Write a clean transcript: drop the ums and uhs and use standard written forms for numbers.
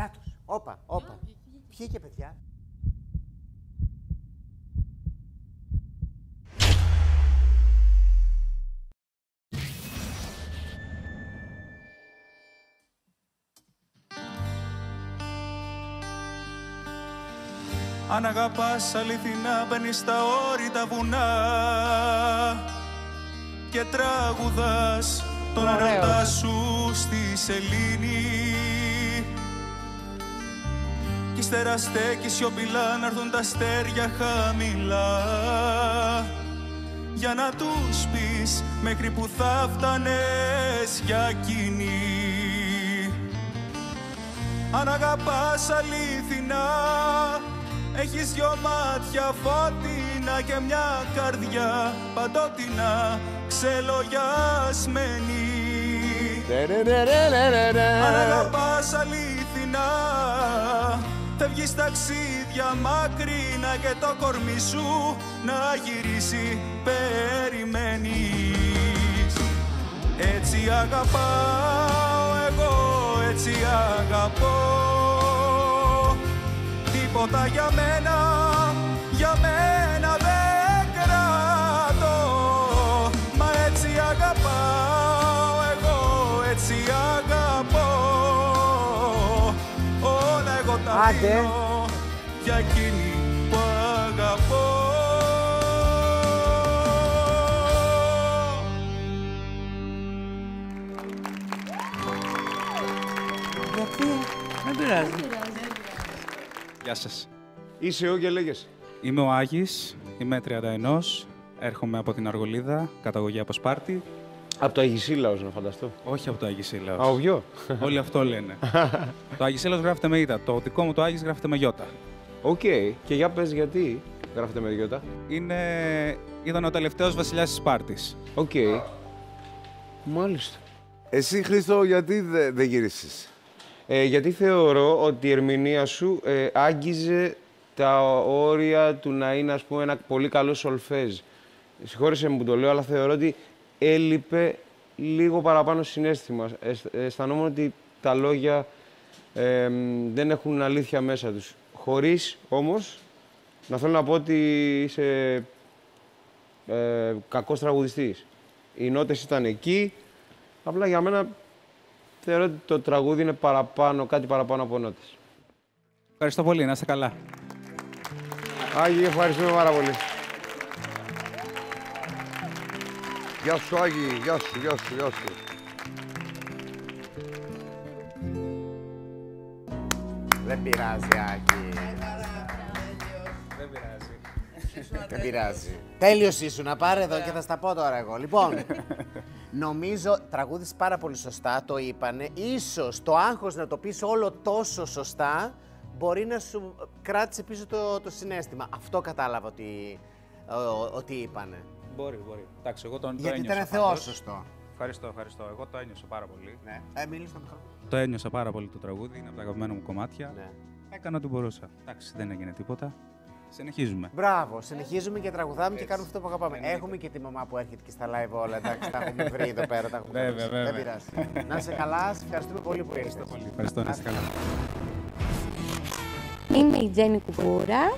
Νάτος. Όπα, όπα. Βγήκε, παιδιά. Αν αγαπάς αληθινά μπαίνεις στα όρητα βουνά και τραγουδάς τον ερωτά σου στη σελήνη κι ύστερα στέκεις σιωπηλά να έρθουν τα αστέρια χαμηλά για να τους πεις μέχρι που θα φτάνες για εκείνη. Αν αγαπάς αληθινά έχεις δυο μάτια φώτινα και μια καρδιά παντότινα ξελογιασμένη. Αν αγαπάς αληθινά φεύγεις ταξίδια μακρινά και το κορμί σου να γυρίσει περιμένεις. Έτσι αγαπάω εγώ, έτσι αγαπώ. Τίποτα για μένα δεν κρατώ. Μα έτσι αγαπάω εγώ, έτσι αγαπώ. Όλα εγώ τα δίνω για εκείνη που αγαπώ. Γιατί, δεν πειράζει. Γεια σας. Είσαι ο και λέγεσαι. Είμαι ο Άγης, είμαι 31, έρχομαι από την Αργολίδα, καταγωγή από Σπάρτη. Από το Αγισίλαος, να φανταστώ. Όχι από το Αγισίλαος. Α, ο ποιο? Όλοι αυτό λένε. Το Αγισίλαος γράφεται με Ήτα, το δικό μου το Άγης γράφεται με Γιώτα. Οκ. Και για πες γιατί γράφεται με Γιώτα. Ήταν ο τελευταίος βασιλιάς της Σπάρτης. Οκ. Μάλιστα. Εσύ, Χρήστο, γιατί δεν γύρισες? Γιατί θεωρώ ότι η ερμηνεία σου άγγιζε τα όρια του να είναι, ας πούμε, ένα πολύ καλό σολφέζ. Συγχώρεσαι μου που το λέω, αλλά θεωρώ ότι έλειπε λίγο παραπάνω συναίσθημα. Αισθανόμουν ότι τα λόγια δεν έχουν αλήθεια μέσα τους. Χωρίς, όμως, να θέλω να πω ότι είσαι κακός τραγουδιστής. Οι νότες ήταν εκεί, απλά για μένα θεωρώ ότι το τραγούδι είναι κάτι παραπάνω από νότες. Ευχαριστώ πολύ, να είστε καλά. Άγιε, ευχαριστούμε πάρα πολύ. Γεια σου, Άγιε, γεια σου, γεια σου, γεια σου. Δεν πειράζει, Άκη. Δεν πειράζει. Τέλειος ήσουν, να πάρε εδώ και θα στα πω τώρα εγώ. Λοιπόν, νομίζω τραγούδεις πάρα πολύ σωστά, το είπανε. Ίσως το άγχος να το πεις όλο τόσο σωστά μπορεί να σου κράτησε πίσω το συναίσθημα. Αυτό κατάλαβα ότι είπανε. Μπορεί. Εντάξει, εγώ το ένιωσα. Γιατί ήταν θεόσωστο. Ευχαριστώ. Εγώ το ένιωσα πάρα πολύ. Ναι. Μίλησε στο μικρόφωνο. Το ένιωσα πάρα πολύ το τραγούδι, είναι από τα αγαπημένα μου κομμάτια. Ναι. Έκανα ό,τι μπορούσα. Εντάξει, δεν έγινε τίποτα. Συνεχίζουμε. Μπράβο, συνεχίζουμε και τραγουδάμε και κάνουμε αυτό που αγαπάμε. Έχουμε και τη μαμά που έρχεται και στα live όλα. Εντάξει, τα έχουμε βρει εδώ πέρα. Βέβαια. Δεν πειράζει. Να είσαι καλά, σε ευχαριστούμε πολύ που ήρθατε. Ευχαριστώ, να είστε καλά. Είμαι η Τζέννη Κουπούρα.